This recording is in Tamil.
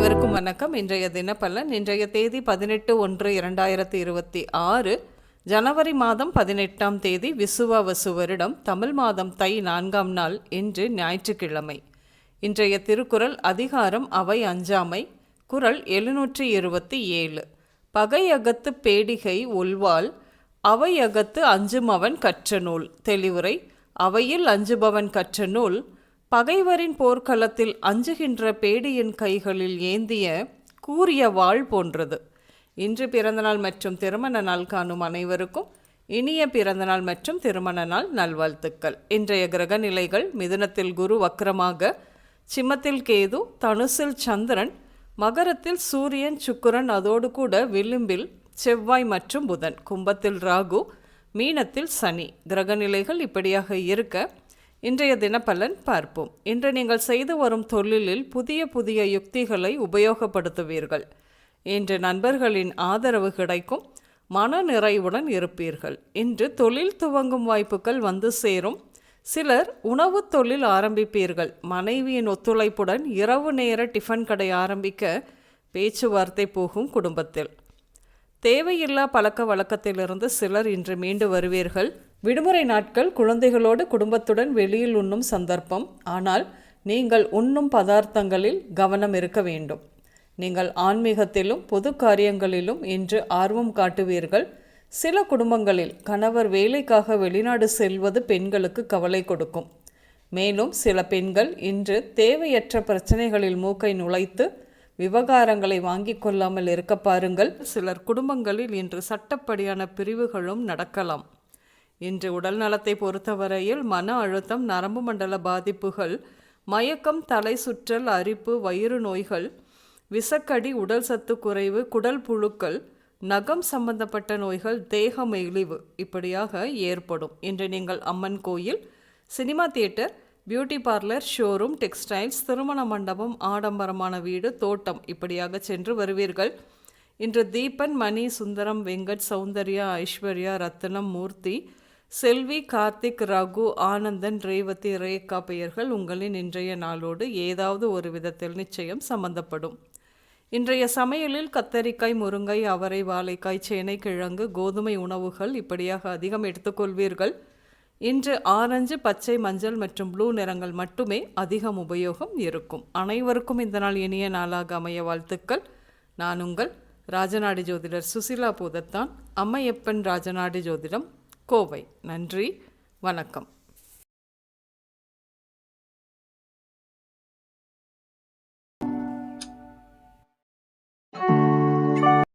அனைவருக்கும் வணக்கம். இன்றைய தினப்பலன். இன்றைய தேதி 18/1/2026, ஜனவரி மாதம் 18ஆம் தேதி, விசுவாவசு வருடம், தமிழ் மாதம் தை 4ஆம் நாள். இன்று ஞாயிற்றுக்கிழமை. இன்றைய திருக்குறள் அதிகாரம் அவை அஞ்சாமை. குறள் 727. பகையகத்து பேடிகை ஒல்வாள், அவையகத்து அஞ்சுமவன் கற்ற நூல். தெளிவுரை. அவையில் அஞ்சுபவன் கற்ற நூல் பகைவரின் போர்க்களத்தில் அஞ்சுகின்ற பேடியின் கைகளில் ஏந்திய கூரிய வாள் போன்றது. இன்று பிறந்தநாள் மற்றும் திருமண நாள் காணும் அனைவருக்கும் இனிய பிறந்தநாள் மற்றும் திருமண நாள் நல்வாழ்த்துக்கள். இன்றைய கிரக நிலைகள்: மிதுனத்தில் குரு வக்ரமாக, சிம்மத்தில் கேது, தனுசில் சந்திரன், மகரத்தில் சூரியன் சுக்கிரன், அதோடு கூட விளிம்பில் செவ்வாய் மற்றும் புதன், கும்பத்தில் ராகு, மீனத்தில் சனி. கிரக நிலைகள் இப்படியாக இருக்க இன்றைய தினப்பலன் பார்ப்போம். இன்று நீங்கள் செய்து வரும் தொழிலில் புதிய புதிய யுக்திகளை உபயோகப்படுத்துவீர்கள். இன்று நண்பர்களின் ஆதரவு கிடைக்கும். மன நிறைவுடன் இருப்பீர்கள். இன்று தொழில் துவங்கும் வாய்ப்புகள் வந்து சேரும். சிலர் உணவு தொழில் ஆரம்பிப்பீர்கள். மனைவியின் ஒத்துழைப்புடன் இரவு நேர டிஃபன் கடை ஆரம்பிக்க பேச்சுவார்த்தை போகும். குடும்பத்தில் தேவையில்லா பழக்க வழக்கத்திலிருந்து சிலர் இன்று மீண்டு வருவீர்கள். விடுமுறை நாட்கள் குழந்தைகளோடு குடும்பத்துடன் வெளியில் உண்ணும் சந்தர்ப்பம். ஆனால் நீங்கள் உண்ணும் பதார்த்தங்களில் கவனம் இருக்க வேண்டும். நீங்கள் ஆன்மீகத்திலும் பொது காரியங்களிலும் இன்று ஆர்வம் காட்டுவீர்கள். சில குடும்பங்களில் கணவர் வேலைக்காக வெளிநாடு செல்வது பெண்களுக்கு கவலை கொடுக்கும். மேலும் சில பெண்கள் இன்று தேவையற்ற பிரச்சனைகளில் மூக்கை நுழைத்து விவகாரங்களை வாங்கிக் கொள்ளாமல் இருக்க பாருங்கள். சிலர் குடும்பங்களில் இன்று சட்டப்படியான பிரிவுகளும் நடக்கலாம். இன்று உடல் நலத்தை பொறுத்தவரையில் மன அழுத்தம், நரம்பு மண்டல பாதிப்புகள், மயக்கம், தலை சுற்றல், அரிப்பு, வயிறு நோய்கள், விசக்கடி, உடல் சத்து குறைவு, குடல் புழுக்கள், நகம் சம்பந்தப்பட்ட நோய்கள், தேக மெலிவு இப்படியாக ஏற்படும். இன்று நீங்கள் அம்மன் கோயில், cinema theatre, beauty parlour, showroom, textiles, திருமண மண்டபம், ஆடம்பரமான வீடு, தோட்டம் இப்படியாக சென்று வருவீர்கள். இன்று தீபன், மணி, சுந்தரம், வெங்கட், சௌந்தர்யா, ஐஸ்வர்யா, ரத்னம், மூர்த்தி, செல்வி, கார்த்திக், ரகு, ஆனந்தன், ரேவதி, ரேகா பெயர்கள் உங்களின் இன்றைய நாளோடு ஏதாவது ஒரு விதத்தில் நிச்சயம் சம்பந்தப்படும். இன்றைய சமையலில் கத்தரிக்காய், முருங்கை, அவரை, வாழைக்காய், சேனைக்கிழங்கு, கோதுமை உணவுகள் இப்படியாக அதிகம் எடுத்துக்கொள்வீர்கள். இன்று ஆரஞ்சு, பச்சை, மஞ்சள் மற்றும் ப்ளூ நிறங்கள் மட்டுமே அதிகம் உபயோகம் இருக்கும். அனைவருக்கும் இந்த நாள் இனிய நாளாக அமைய வாழ்த்துக்கள். நான் உங்கள் ராஜநாடி ஜோதிடர் சுசிலா பூதத்தான், அம்மையப்பன் ராஜநாடி ஜோதிடம், கோவை. நன்றி, வணக்கம்.